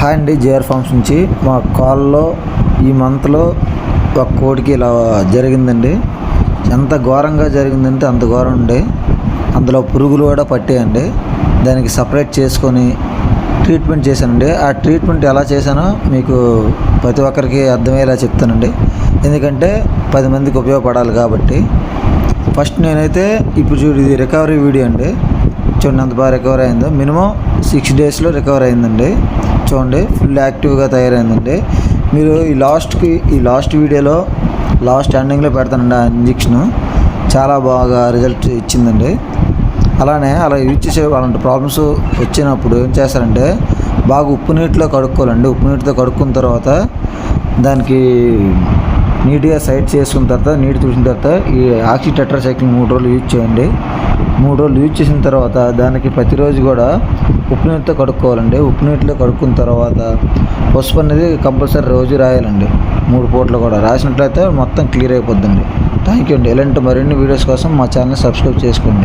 Hi అండి, JR forms నుంచి. మా కాల్లో ఈ మంత్లో ఒక కోడికి ఇలా జరిగిందండి. ఎంత ఘోరంగా జరిగిందంటే అంత ఘోరం అండి. అందులో పురుగులు కూడా పట్టాయండి. దానికి సపరేట్ చేసుకొని ట్రీట్మెంట్ చేశానండి. ఆ ట్రీట్మెంట్ ఎలా చేశానో మీకు ప్రతి ఒక్కరికి అర్థమయ్యేలా చెప్తానండి, ఎందుకంటే 10 మందికి ఉపయోగపడాలి కాబట్టి. ఫస్ట్ నేనైతే ఇప్పుడు చూడు, ఇది రికవరీ వీడియో అండి. చూడండి ఎంత బాగా రికవర్ అయిందో. మినిమం 6 డేస్లో రికవర్ అయిందండి. చూడండి, ఫుల్ యాక్టివ్గా తయారైందండి. మీరు ఈ లాస్ట్ వీడియోలో లాస్ట్ ఎండింగ్లో పెడతానండి. ఆ ఇంజెక్షన్ చాలా బాగా రిజల్ట్ ఇచ్చిందండి. అలా యూజ్ చేసే అలాంటి ప్రాబ్లమ్స్ వచ్చినప్పుడు ఏం చేస్తారంటే, బాగా ఉప్పు నీటిలో కడుక్కోవాలండి. ఉప్పు నీటితో కడుక్కున్న తర్వాత దానికి నీట్గా సైడ్ చేసుకున్న తర్వాత, నీటి చూసిన తర్వాత ఈ ఆక్సి టెట్రాసైక్లిన్ 3 రోజులు యూజ్ చేయండి. 3 రోజులు యూజ్ చేసిన తర్వాత దానికి ప్రతిరోజు కూడా ఉప్పు నీటితో కడుక్కోవాలండి. ఉప్పు నీటిలో కడుక్కున్న తర్వాత పసుపు అనేది కంపల్సరీ రోజు రాయాలండి. 3 పూటలు కూడా రాసినట్లయితే మొత్తం క్లియర్ అయిపోద్దండి. థ్యాంక్ యూ అండి. ఇలాంటి మరిన్ని వీడియోస్ కోసం మా ఛానల్ సబ్స్క్రైబ్ చేసుకోండి.